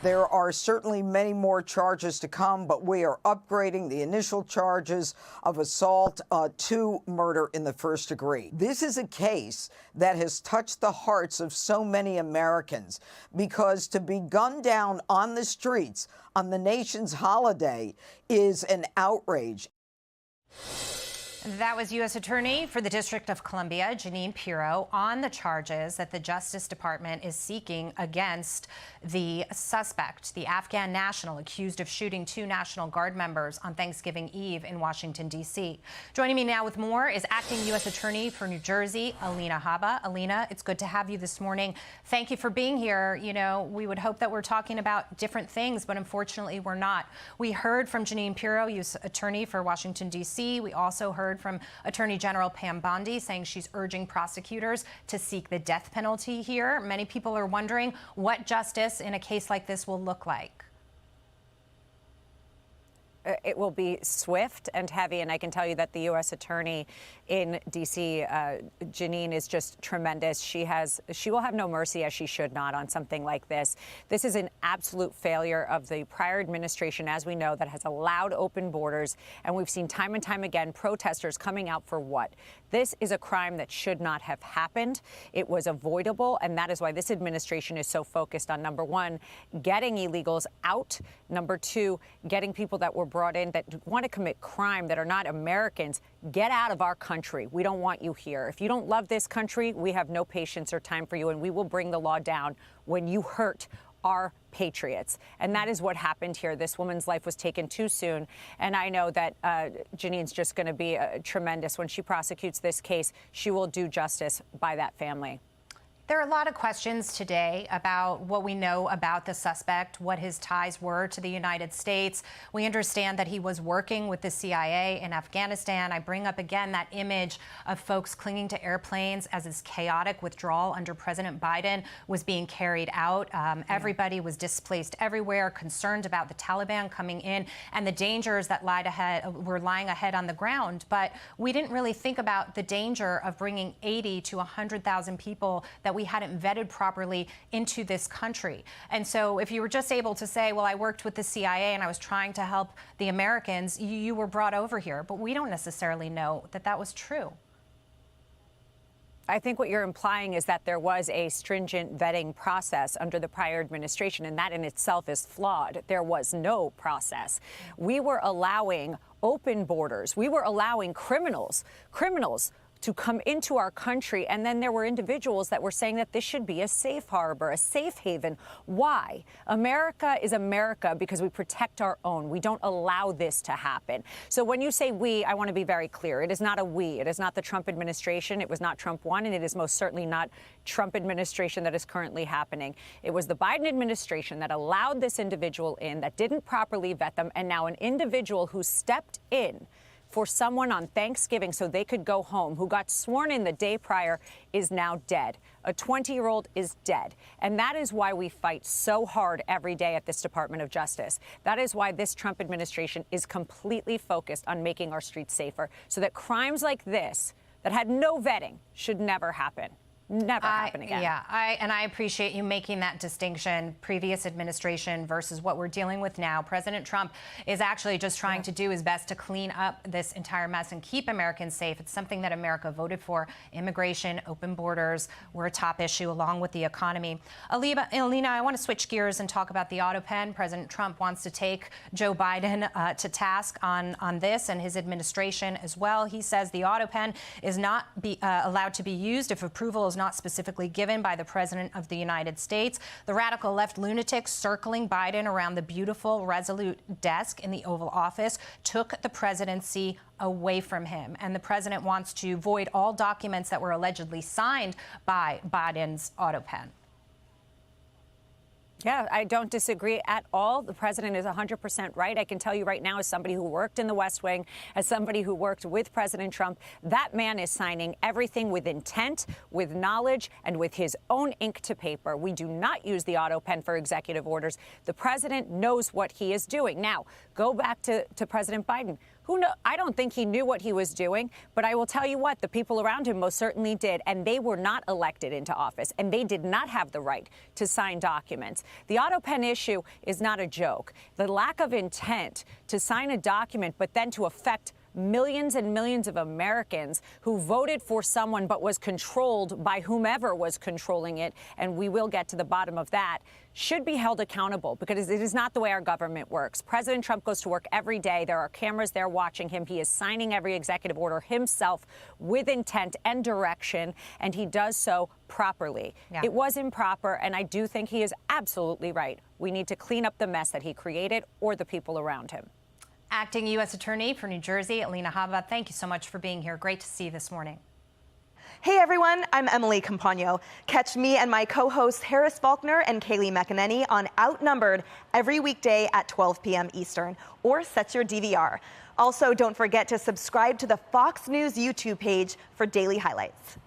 There are certainly many more charges to come, but we are upgrading the initial charges of assault to murder in the first degree. This is a case that has touched the hearts of so many Americans, because to be gunned down on the streets on the nation's holiday is an outrage. That was U.S. Attorney for the District of Columbia, Jeanine Pirro, on the charges that the Justice Department is seeking against the suspect, the Afghan national accused of shooting 2 National Guard members on Thanksgiving Eve in Washington, D.C. Joining me now with more is Acting U.S. Attorney for New Jersey, Alina Habba. Alina, it's good to have you this morning. Thank you for being here. You know, we would hope that we're talking about different things, but unfortunately we're not. We heard from Jeanine Pirro, U.S. Attorney for Washington, D.C. We also heard from Attorney General Pam Bondi saying she's urging prosecutors to seek the death penalty here. Many people are wondering what justice in a case like this will look like. It will be swift and heavy, and I can tell you that the U.S. Attorney in D.C., Jeanine, is just tremendous. She will have no mercy, as she should not, on something like this. This is an absolute failure of the prior administration, as we know, that has allowed open borders, and we've seen time and time again protesters coming out for what? This is a crime that should not have happened. It was avoidable, and that is why this administration is so focused on, number one, getting illegals out, number two, getting people that were brought in that want to commit crime, that are not Americans, get out of our country. We don't want you here. If you don't love this country, we have no patience or time for you, and we will bring the law down when you hurt our patriots. And that is what happened here. This woman's life was taken too soon. And I know that Jeanine's just going to be tremendous. When she prosecutes this case, she will do justice by that family. There are a lot of questions today about what we know about the suspect, what his ties were to the United States. We understand that he was working with the CIA in Afghanistan. I bring up again that image of folks clinging to airplanes as his chaotic withdrawal under President Biden was being carried out. Everybody was displaced everywhere, concerned about the Taliban coming in and the dangers that were lying ahead on the ground. But we didn't really think about the danger of bringing 80 to 100,000 people that we hadn't vetted properly into this country. And so if you were just able to say, well, I worked with the CIA and I was trying to help the Americans, you were brought over here. But we don't necessarily know that that was true. I think what you're implying is that there was a stringent vetting process under the prior administration, and that in itself is flawed. There was no process. We were allowing open borders. We were allowing criminals to come into our country, and then there were individuals that were saying that this should be a safe harbor, a safe haven. Why? America is America because we protect our own. We don't allow this to happen. So when you say we, I want to be very clear. It is not a we. It is not the Trump administration. It was not Trump 1, and it is most certainly not Trump administration that is currently happening. It was the Biden administration that allowed this individual in, that didn't properly vet them, and now an individual who stepped in for someone on Thanksgiving so they could go home, who got sworn in the day prior, is now dead. A 20-year-old is dead. And that is why we fight so hard every day at this Department of Justice. That is why this Trump administration is completely focused on making our streets safer, so that crimes like this, that had no vetting, should never happen. Never happen again. Yeah, I appreciate you making that distinction, previous administration versus what we're dealing with now. President Trump is actually just trying to do his best to clean up this entire mess and keep Americans safe. It's something that America voted for. Immigration, open borders were a top issue along with the economy. Alina, I want to switch gears and talk about the auto pen. President Trump wants to take Joe Biden to task on this and his administration as well. He says the auto pen is not allowed to be used if approval is not specifically given by the President of the United States. The radical left lunatics circling Biden around the beautiful, resolute desk in the Oval Office took the presidency away from him. And the president wants to void all documents that were allegedly signed by Biden's auto pen. Yeah, I don't disagree at all. The president is 100% right. I can tell you right now, as somebody who worked in the West Wing, as somebody who worked with President Trump, that man is signing everything with intent, with knowledge, and with his own ink to paper. We do not use the auto pen for executive orders. The president knows what he is doing. Now, go back to President Biden. Who knows? I don't think he knew what he was doing, but I will tell you what, the people around him most certainly did, and they were not elected into office, and they did not have the right to sign documents. The auto pen issue is not a joke. The lack of intent to sign a document, but then to affect millions and millions of Americans who voted for someone but was controlled by whomever was controlling it, and we will get to the bottom of that, should be held accountable, because it is not the way our government works. President Trump goes to work every day. There are cameras there watching him. He is signing every executive order himself with intent and direction, and he does so properly. Yeah. It was improper, and I do think he is absolutely right. We need to clean up the mess that he created or the people around him. Acting U.S. Attorney for New Jersey, Alina Habba, thank you so much for being here. Great to see you this morning. Hey everyone, I'm Emily Campagno. Catch me and my co-hosts Harris Faulkner and Kaylee McEnany on Outnumbered every weekday at 12 p.m. Eastern, or set your DVR. Also, don't forget to subscribe to the Fox News YouTube page for daily highlights.